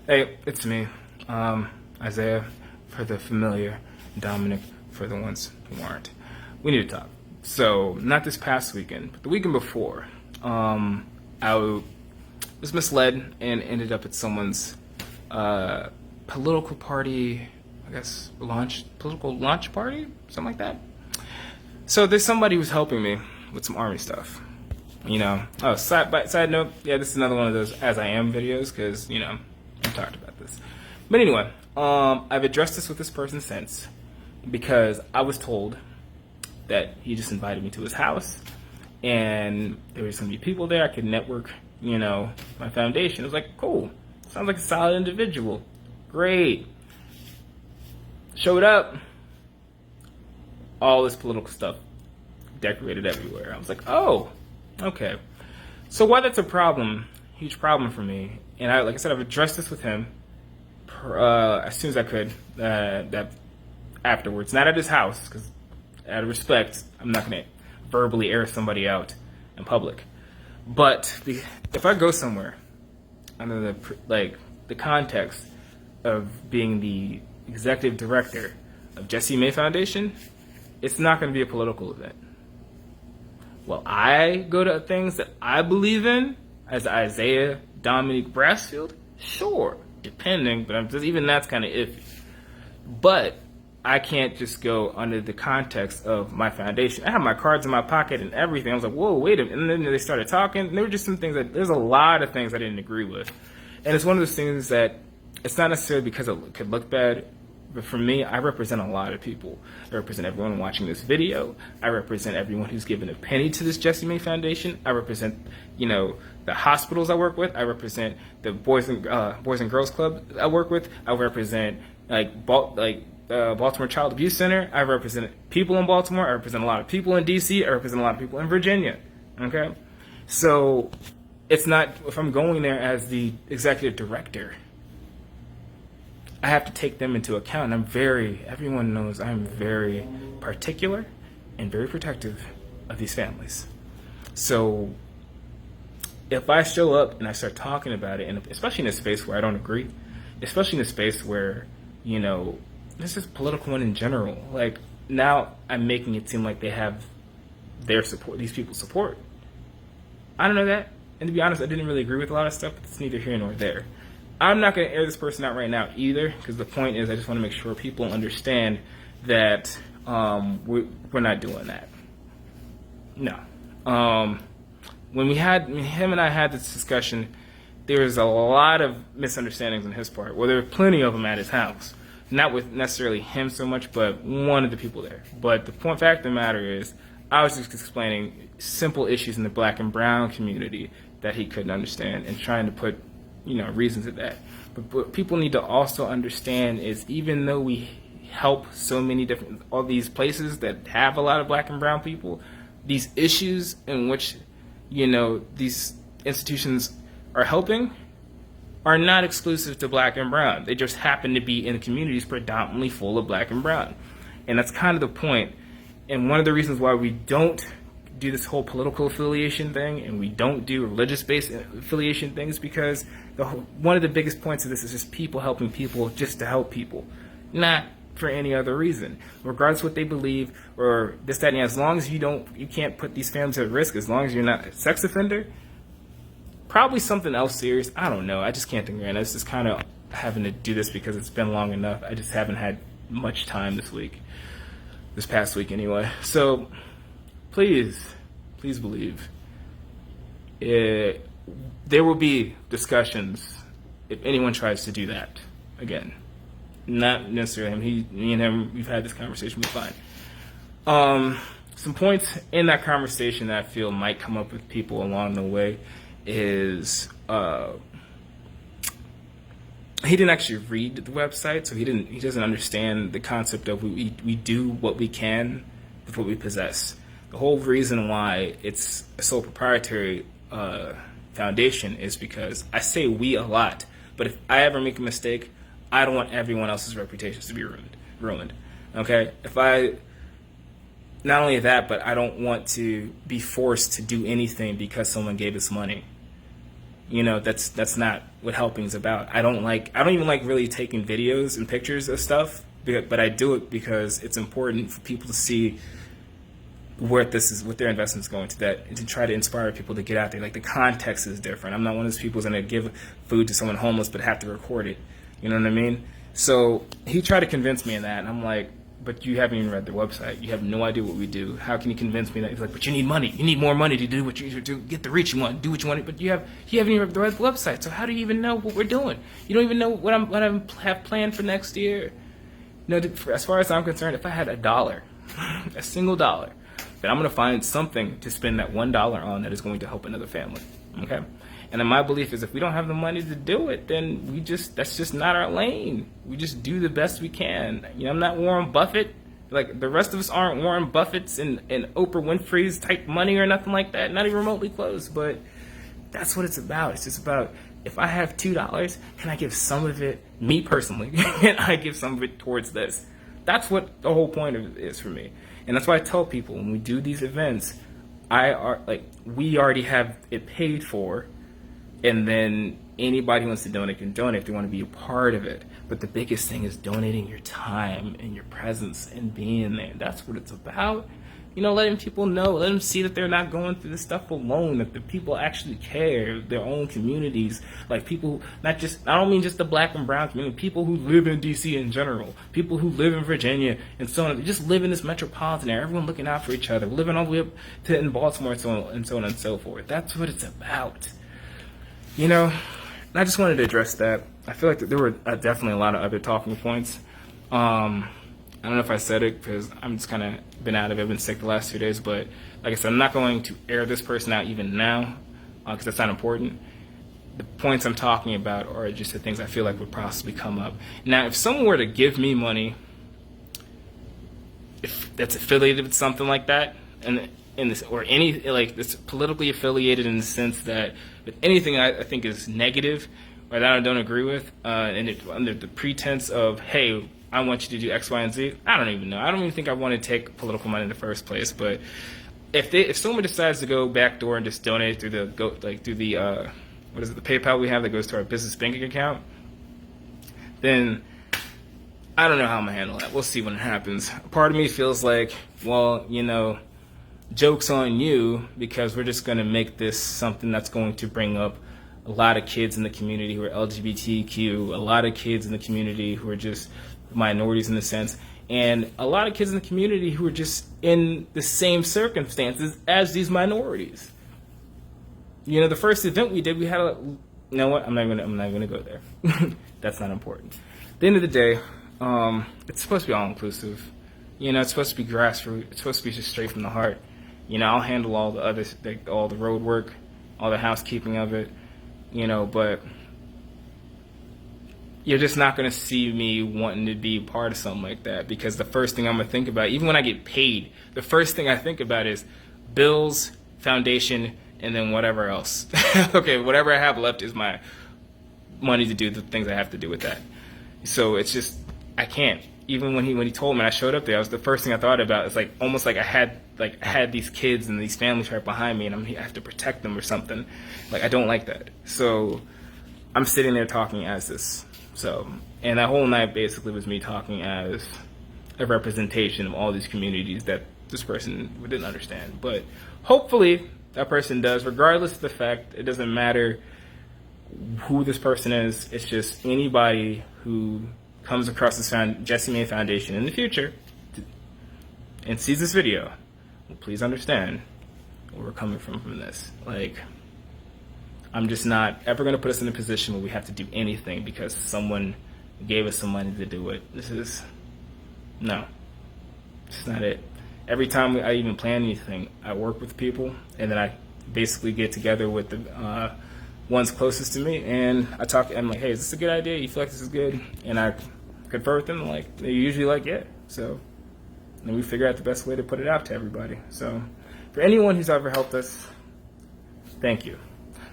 Hey, it's me, Isaiah for the familiar, Dominic for the ones who aren't. We need to talk. So, not this past weekend, but the weekend before, I was misled and ended up at someone's political party, I guess, political launch party, something like that. So there's somebody who's helping me with some army stuff. Oh, side note, yeah, this is another one of those as I am videos, because, I've talked about this. But anyway, I've addressed this with this person since, because I was told that he just invited me to his house, and there was going to be people there, I could network, my foundation. It was like, cool, sounds like a solid individual. Great. Showed up, all this political stuff decorated everywhere. I was like, oh, okay. So why that's a problem, huge problem for me, and like I said, I've addressed this with him as soon as I could, that afterwards, not at his house, because out of respect, I'm not going to verbally air somebody out in public. But if I go somewhere under the context of being the executive director of Jesse May Foundation, it's not going to be a political event. Well, I go to things that I believe in as Isaiah Dominic Brassfield, sure, depending, but even that's kind of iffy. But I can't just go under the context of my foundation. I have my cards in my pocket and everything. I was like, whoa, wait a minute. And then they started talking. And there were just some things there's a lot of things I didn't agree with. And it's one of those things that it's not necessarily because it could look bad, but for me, I represent a lot of people. I represent everyone watching this video. I represent everyone who's given a penny to this Jesse May Foundation. I represent, the hospitals I work with. I represent the Boys and Girls Club I work with. I represent Baltimore Child Abuse Center. I represent people in Baltimore. I represent a lot of people in DC. I represent a lot of people in Virginia. Okay, so it's not, if I'm going there as the executive director, I have to take them into account. And everyone knows I'm very particular and very protective of these families. So if I show up and I start talking about it, and especially in a space where I don't agree, especially in a space where, this is political one in general, like now I'm making it seem like they have their support, these people's support. I don't know that. And to be honest, I didn't really agree with a lot of stuff, but it's neither here nor there. I'm not going to air this person out right now either, because the point is I just want to make sure people understand that we're not doing that. No. When him and I had this discussion, there was a lot of misunderstandings on his part. Well, there were plenty of them at his house. Not with necessarily him so much, but one of the people there. But the fact of the matter is, I was just explaining simple issues in the black and brown community that he couldn't understand and trying to put reasons of that. But what people need to also understand is, even though we help so many all these places that have a lot of black and brown people, these issues in which, these institutions are helping are not exclusive to black and brown. They just happen to be in communities predominantly full of black and brown. And that's kind of the point. And one of the reasons why we don't do this whole political affiliation thing and we don't do religious-based affiliation things, because one of the biggest points of this is just people helping people just to help people, not for any other reason, regardless of what they believe or this, that, and as long as you can't put these families at risk, as long as you're not a sex offender, probably something else serious. I don't know. I just can't think right now. It's just kind of having to do this because it's been long enough. I just haven't had much time this past week anyway. So please believe it. There will be discussions if anyone tries to do that again. Not necessarily him. Me and him, we've had this conversation. We're fine. Some points in that conversation that I feel might come up with people along the way is he didn't actually read the website, so he doesn't understand the concept of we do what we can with what we possess. The whole reason why it's a sole proprietary foundation is because I say we a lot, but if I ever make a mistake, I don't want everyone else's reputations to be ruined. Okay? Not only that, but I don't want to be forced to do anything because someone gave us money. That's not what helping is about. I don't even like really taking videos and pictures of stuff, but I do it because it's important for people to see what their investment's going to, that, and to try to inspire people to get out there. Like, the context is different. I'm not one of those people who's going to give food to someone homeless but have to record it. You know what I mean? So he tried to convince me of that, and I'm like, but you haven't even read their website. You have no idea what we do. How can you convince me that? He's like, but you need money. You need more money to do what you do, get the reach you want, do what you want. But you haven't even read the website. So how do you even know what we're doing? You don't even know what I have planned for next year. As far as I'm concerned, if I had $1, a single $1, then I'm going to find something to spend that $1 on that is going to help another family. Okay? And then my belief is, if we don't have the money to do it, then that's just not our lane. We just do the best we can. I'm not Warren Buffett. Like, the rest of us aren't Warren Buffett's and Oprah Winfrey's type money or nothing like that. Not even remotely close. But that's what it's about. It's just about, if I have $2, can I give some of it, me personally, can I give some of it towards this? That's what the whole point of it is for me. And that's why I tell people, when we do these events, we already have it paid for, and then anybody who wants to donate can donate if they want to be a part of it. But the biggest thing is donating your time and your presence and being there. That's what it's about. Letting people know, let them see that they're not going through this stuff alone, that the people actually care, their own communities, like people, I don't mean just the black and brown community, people who live in DC in general, people who live in Virginia and so on, they just live in this metropolitan area, everyone looking out for each other, living all the way up to in Baltimore and so on and so forth. That's what it's about. I just wanted to address that. I feel like there were definitely a lot of other talking points. I don't know if I said it because I'm just kind of been out of it. I've been sick the last 2 days, but like I said, I'm not going to air this person out even now because that's not important. The points I'm talking about are just the things I feel like would possibly come up. Now, if someone were to give me money, if that's affiliated with something like that, and in this, or any, like, that's politically affiliated in the sense that if anything I think is negative or that I don't agree with, and under the pretense of, hey, I want you to do X, Y, and Z, I don't even know. I don't even think I want to take political money in the first place. But if someone decides to go backdoor and just donate through the PayPal we have that goes to our business banking account, then I don't know how I'm gonna handle that. We'll see when it happens. Part of me feels like, well, joke's on you, because we're just gonna make this something that's going to bring up a lot of kids in the community who are LGBTQ, a lot of kids in the community who are just minorities in a sense, and a lot of kids in the community who are just in the same circumstances as these minorities. The first event we did, we had you know what? I'm not gonna go there. That's not important. At the end of the day, it's supposed to be all inclusive. It's supposed to be grassroots. It's supposed to be just straight from the heart. I'll handle all the other, all the road work, all the housekeeping of it. But you're just not going to see me wanting to be part of something like that, because the first thing I'm going to think about, even when I get paid, the first thing I think about is bills, foundation, and then whatever else. Okay, whatever I have left is my money to do the things I have to do with that. So it's just, I can't. Even when he told me, I showed up there, that was the first thing I thought about. It's like almost like I had these kids and these families right behind me, and I have to protect them or something. Like, I don't like that. So I'm sitting there talking as this. And that whole night basically was me talking as a representation of all these communities that this person didn't understand. But hopefully that person does, regardless of the fact. It doesn't matter who this person is. It's just anybody who comes across this Jesse May Foundation in the future and sees this video, well, please understand where we're coming from this. Like, I'm just not ever going to put us in a position where we have to do anything because someone gave us some money to do it. No. It's not it. Every time I even plan anything, I work with people, and then I basically get together with the ones closest to me, and I'm like, hey, is this a good idea? You feel like this is good? And I confer with them, like, they're usually like, yeah. So then we figure out the best way to put it out to everybody. So for anyone who's ever helped us, thank you.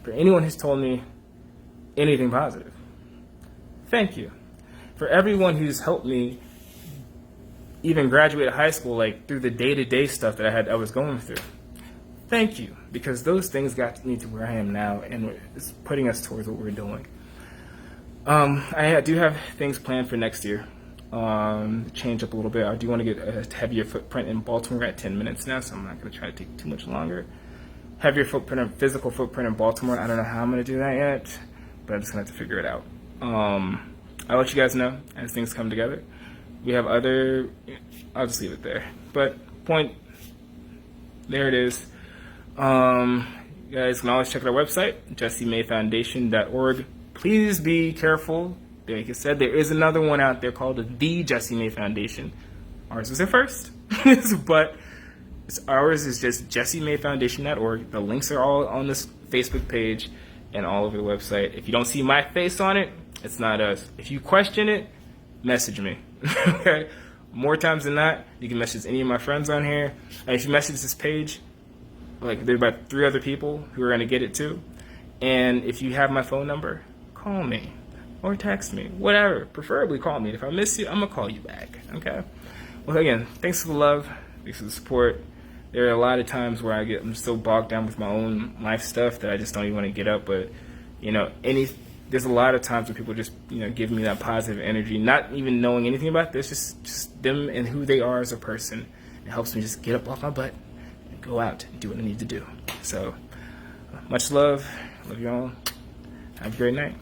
For anyone who's told me anything positive, thank you. For everyone who's helped me even graduate high school, like through the day-to-day stuff that I was going through, thank you, because those things got me to where I am now, and it's putting us towards what we're doing. I do have things planned for next year. Change up a little bit. I do want to get a heavier footprint in Baltimore. We're at 10 minutes now, so I'm not going to try to take too much longer. Heavier footprint, or physical footprint in Baltimore. I don't know how I'm going to do that yet, but I'm just going to have to figure it out. I'll let you guys know as things come together. We have other, I'll just leave it there. But point, there it is. You guys can always check out our website, jessemayfoundation.org. Please be careful. Like I said, there is another one out there called the Jesse May Foundation. Ours was the first, but ours is just jessemayfoundation.org. The links are all on this Facebook page and all over the website. If you don't see my face on it, it's not us. If you question it, message me. Okay? More times than not, you can message any of my friends on here. And if you message this page, like there's about 3 other people who are going to get it too. And if you have my phone number, call me or text me, whatever. Preferably call me. If I miss you, I'm going to call you back. Okay? Well, again, thanks for the love. Thanks for the support. There are a lot of times where I'm so bogged down with my own life stuff that I just don't even want to get up. But, there's a lot of times where people just, give me that positive energy, not even knowing anything about this, just them and who they are as a person. It helps me just get up off my butt and go out and do what I need to do. So, much love. Love you all. Have a great night.